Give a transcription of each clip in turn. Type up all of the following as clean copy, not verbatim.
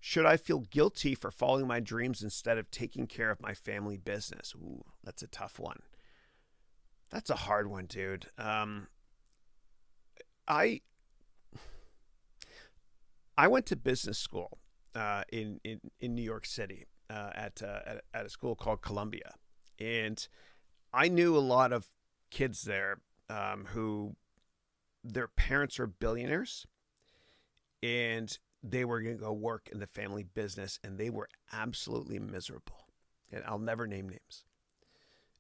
Should I feel guilty for following my dreams instead of taking care of my family business? Ooh, that's a tough one. That's a hard one, dude. I I went to business school in New York City at a school called Columbia, and I knew a lot of kids there who their parents are billionaires, and they were going to go work in the family business, and they were absolutely miserable. And I'll never name names,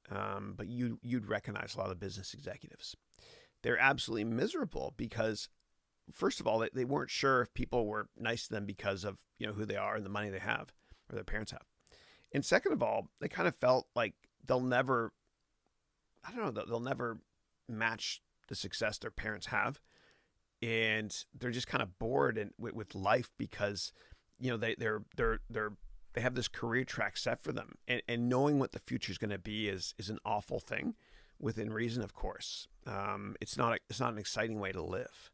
but you'd recognize a lot of business executives. They're absolutely miserable because, first of all, they weren't sure if people were nice to them because of who they are and the money they have or their parents have. And second of all, they kind of felt like they'll never, I don't know, they'll never match the success their parents have, and they're just kind of bored with life because they have this career track set for them, and knowing what the future is going to be is an awful thing, within reason, of course. It's not an exciting way to live.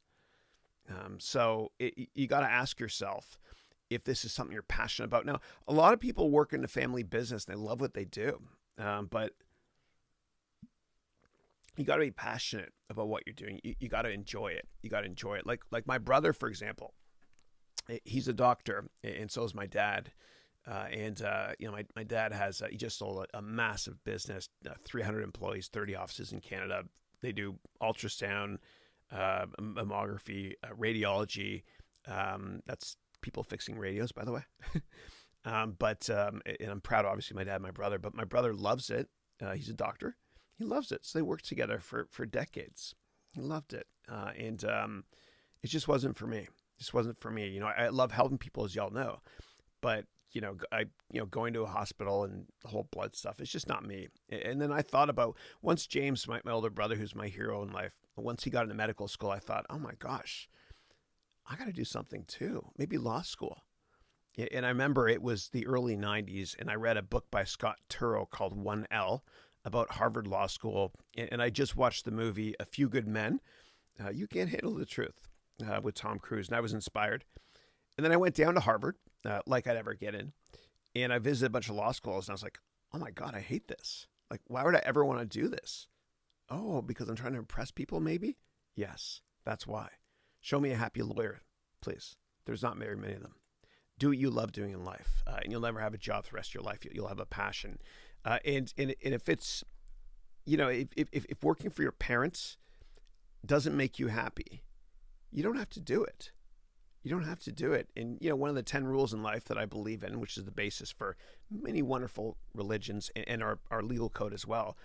So you got to ask yourself if this is something you're passionate about. Now, a lot of people work in the family business and they love what they do, but you got to be passionate about what you're doing. You got to enjoy it. You got to enjoy it. Like my brother, for example, he's a doctor, and so is my dad. My dad has he just sold a massive business, 300 employees, 30 offices in Canada. They do ultrasound, mammography, radiology. That's people fixing radios, by the way. And I'm proud, obviously, my dad, and my brother. But my brother loves it. He's a doctor. He loves it. So they worked together for decades. He loved it, and it just wasn't for me. It just wasn't for me. I love helping people, as y'all know, but going to a hospital and the whole blood stuff, it's just not me. And then I thought about, once James, my older brother, who's my hero in life, once he got into medical school, I thought, oh my gosh, I got to do something too, maybe law school. And I remember it was the early 90s, and I read a book by Scott Turow called 1L about Harvard Law School. And I just watched the movie A Few Good Men, You Can't Handle the Truth, with Tom Cruise, and I was inspired. And then I went down to Harvard, like I'd ever get in, and I visited a bunch of law schools, and I was like, oh my God, I hate this. Like, why would I ever want to do this? Oh, because I'm trying to impress people, maybe? Yes, that's why. Show me a happy lawyer, please. There's not very many of them. Do what you love doing in life, and you'll never have a job for the rest of your life. You'll have a passion. And if it's, if working for your parents doesn't make you happy, you don't have to do it. You don't have to do it. And, one of the 10 rules in life that I believe in, which is the basis for many wonderful religions and our legal code as well,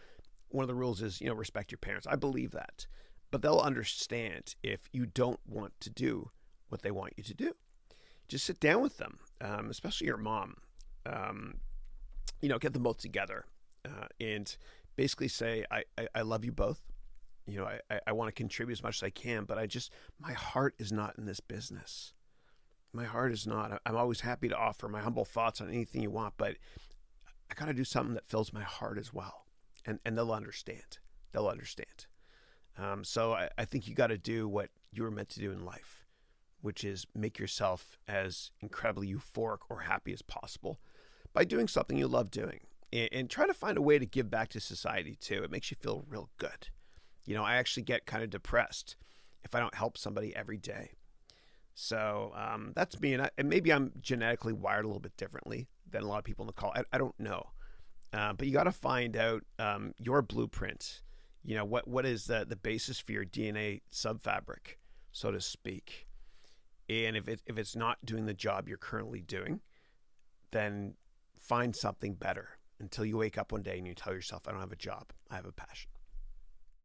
one of the rules is, respect your parents. I believe that. But they'll understand if you don't want to do what they want you to do. Just sit down with them, especially your mom. Get them both together and basically say, I love you both. I want to contribute as much as I can, but my heart is not in this business. My heart is not. I'm always happy to offer my humble thoughts on anything you want, but I got to do something that fills my heart as well. And they'll understand. They'll understand. So I think you got to do what you were meant to do in life, which is make yourself as incredibly euphoric or happy as possible by doing something you love doing, and try to find a way to give back to society too. It makes you feel real good. I actually get kind of depressed if I don't help somebody every day. So that's me. And maybe I'm genetically wired a little bit differently than a lot of people in the call. I don't know. But you got to find out your blueprint. What is the basis for your DNA subfabric, so to speak. And if it's not doing the job you're currently doing, then find something better until you wake up one day and you tell yourself, I don't have a job. I have a passion.